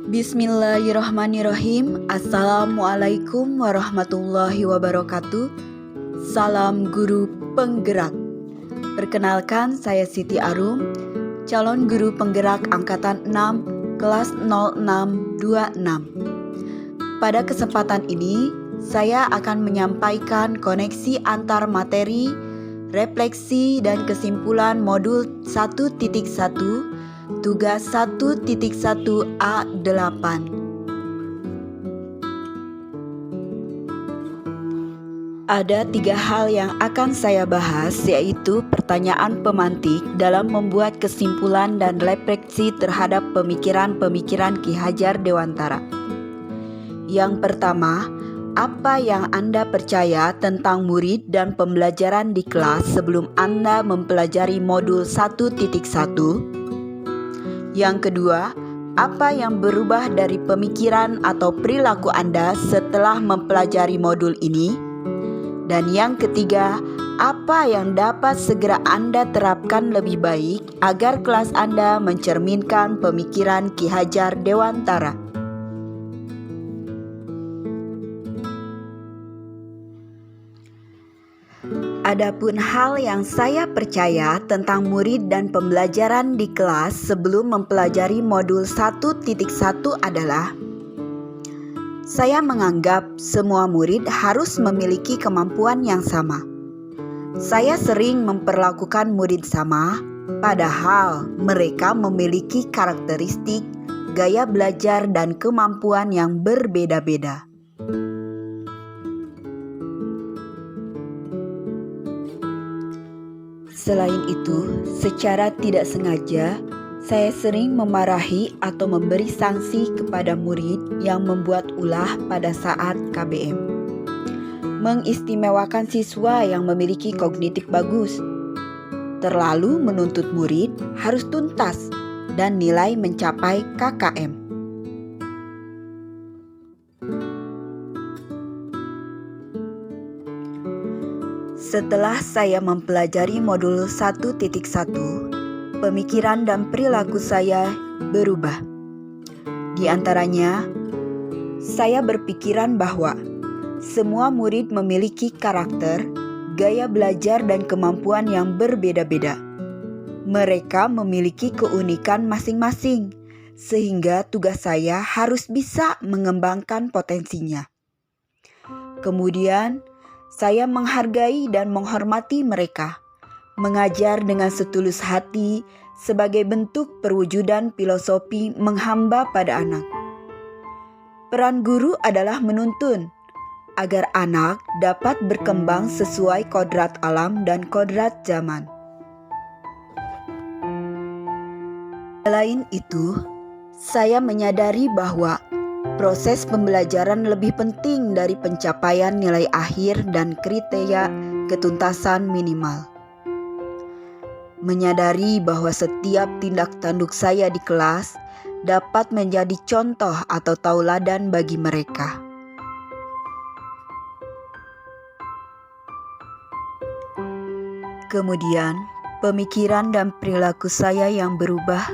Bismillahirrahmanirrahim. Assalamualaikum warahmatullahi wabarakatuh. Salam guru penggerak. Perkenalkan, saya Siti Arum, calon guru penggerak angkatan 6 kelas 0626. Pada kesempatan ini, saya akan menyampaikan koneksi antar materi, refleksi dan kesimpulan modul 1.1 tugas 1.1A8. Ada 3 hal yang akan saya bahas, yaitu pertanyaan pemantik dalam membuat kesimpulan dan refleksi terhadap pemikiran-pemikiran Ki Hajar Dewantara. Yang pertama, apa yang Anda percaya tentang murid dan pembelajaran di kelas sebelum Anda mempelajari modul 1.1? Yang kedua, apa yang berubah dari pemikiran atau perilaku Anda setelah mempelajari modul ini? Dan yang ketiga, apa yang dapat segera Anda terapkan lebih baik agar kelas Anda mencerminkan pemikiran Ki Hajar Dewantara? Adapun hal yang saya percaya tentang murid dan pembelajaran di kelas sebelum mempelajari modul 1.1 adalah saya menganggap semua murid harus memiliki kemampuan yang sama. Saya sering memperlakukan murid sama, padahal mereka memiliki karakteristik, gaya belajar dan kemampuan yang berbeda-beda. Selain itu, secara tidak sengaja, saya sering memarahi atau memberi sanksi kepada murid yang membuat ulah pada saat KBM. Mengistimewakan siswa yang memiliki kognitif bagus. Terlalu menuntut murid harus tuntas dan nilai mencapai KKM. Setelah saya mempelajari modul 1.1, pemikiran dan perilaku saya berubah. Di antaranya, saya berpikiran bahwa semua murid memiliki karakter, gaya belajar dan kemampuan yang berbeda-beda. Mereka memiliki keunikan masing-masing, sehingga tugas saya harus bisa mengembangkan potensinya. Kemudian, saya menghargai dan menghormati mereka, mengajar dengan setulus hati sebagai bentuk perwujudan filosofi menghamba pada anak. Peran guru adalah menuntun, agar anak dapat berkembang sesuai kodrat alam dan kodrat zaman. Selain itu, saya menyadari bahwa proses pembelajaran lebih penting dari pencapaian nilai akhir dan kriteria ketuntasan minimal. Menyadari bahwa setiap tindak tanduk saya di kelas dapat menjadi contoh atau tauladan bagi mereka. Kemudian, pemikiran dan perilaku saya yang berubah,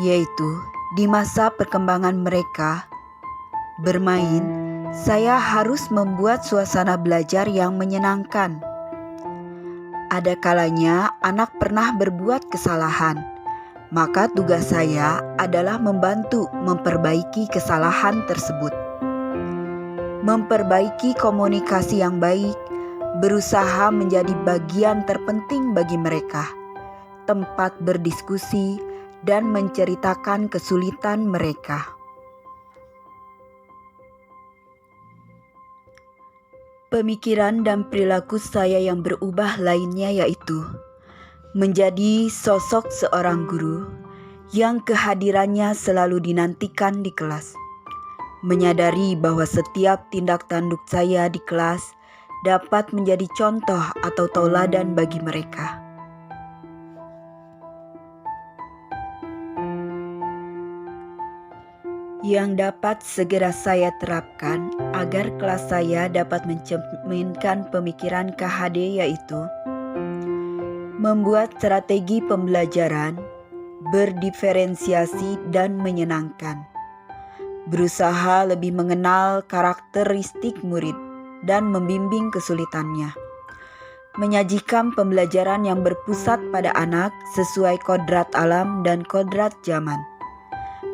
yaitu di masa perkembangan mereka bermain, saya harus membuat suasana belajar yang menyenangkan. Ada kalanya anak pernah berbuat kesalahan, maka tugas saya adalah membantu memperbaiki kesalahan tersebut. Memperbaiki komunikasi yang baik, berusaha menjadi bagian terpenting bagi mereka, tempat berdiskusi, dan menceritakan kesulitan mereka. Pemikiran dan perilaku saya yang berubah lainnya yaitu menjadi sosok seorang guru yang kehadirannya selalu dinantikan di kelas. Menyadari bahwa setiap tindak tanduk saya di kelas dapat menjadi contoh atau tauladan bagi mereka. Yang dapat segera saya terapkan agar kelas saya dapat mencerminkan pemikiran KHD yaitu membuat strategi pembelajaran berdiferensiasi dan menyenangkan. Berusaha lebih mengenal karakteristik murid dan membimbing kesulitannya. Menyajikan pembelajaran yang berpusat pada anak sesuai kodrat alam dan kodrat zaman.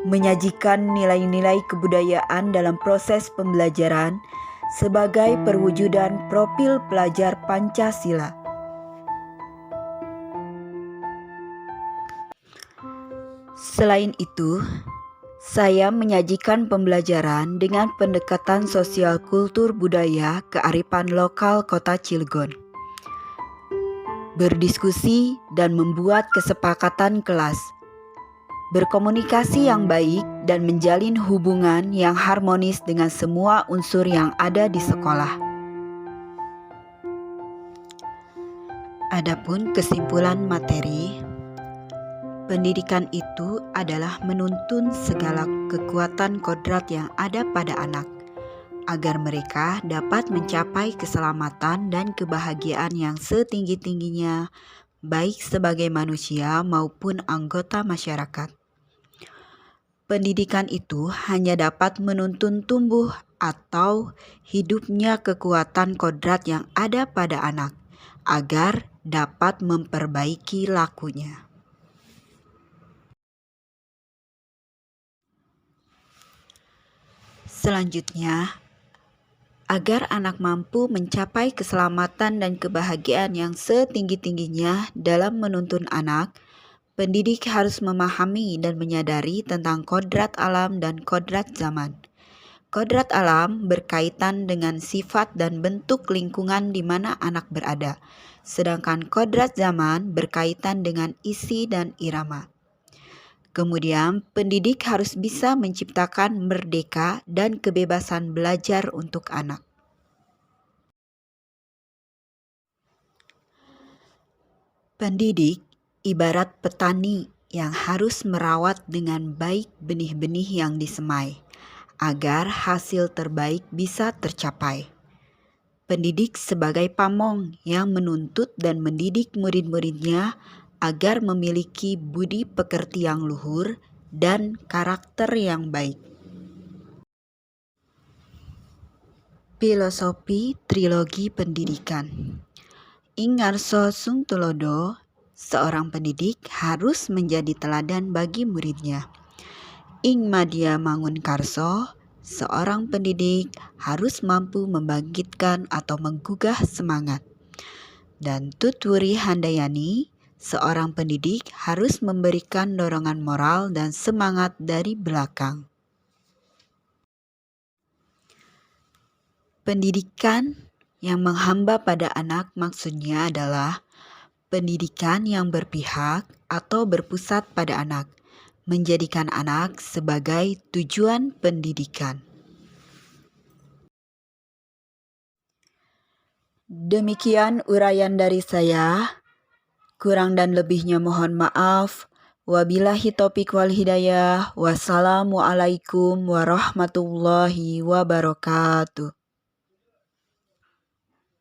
Menyajikan nilai-nilai kebudayaan dalam proses pembelajaran sebagai perwujudan profil pelajar Pancasila. Selain itu, saya menyajikan pembelajaran dengan pendekatan sosial kultur budaya kearifan lokal Kota Cilegon. Berdiskusi dan membuat kesepakatan kelas. Berkomunikasi yang baik dan menjalin hubungan yang harmonis dengan semua unsur yang ada di sekolah. Adapun kesimpulan materi, pendidikan itu adalah menuntun segala kekuatan kodrat yang ada pada anak, agar mereka dapat mencapai keselamatan dan kebahagiaan yang setinggi-tingginya, baik sebagai manusia maupun anggota masyarakat. Pendidikan itu hanya dapat menuntun tumbuh atau hidupnya kekuatan kodrat yang ada pada anak, agar dapat memperbaiki lakunya. Selanjutnya, agar anak mampu mencapai keselamatan dan kebahagiaan yang setinggi-tingginya dalam menuntun anak, pendidik harus memahami dan menyadari tentang kodrat alam dan kodrat zaman. Kodrat alam berkaitan dengan sifat dan bentuk lingkungan di mana anak berada, sedangkan kodrat zaman berkaitan dengan isi dan irama. Kemudian, pendidik harus bisa menciptakan merdeka dan kebebasan belajar untuk anak. Pendidik ibarat petani yang harus merawat dengan baik benih-benih yang disemai, agar hasil terbaik bisa tercapai. Pendidik sebagai pamong yang menuntut dan mendidik murid-muridnya agar memiliki budi pekerti yang luhur dan karakter yang baik. Filosofi Trilogi Pendidikan. Ing ngarsa sung tulodo, seorang pendidik harus menjadi teladan bagi muridnya. Ing madya mangun karso, seorang pendidik harus mampu membangkitkan atau menggugah semangat. Dan Tutwuri Handayani, seorang pendidik harus memberikan dorongan moral dan semangat dari belakang. Pendidikan yang menghamba pada anak maksudnya adalah pendidikan yang berpihak atau berpusat pada anak, menjadikan anak sebagai tujuan pendidikan. Demikian uraian dari saya. Kurang dan lebihnya mohon maaf. Wabillahi taufiq wal hidayah. Wassalamualaikum warahmatullahi wabarakatuh.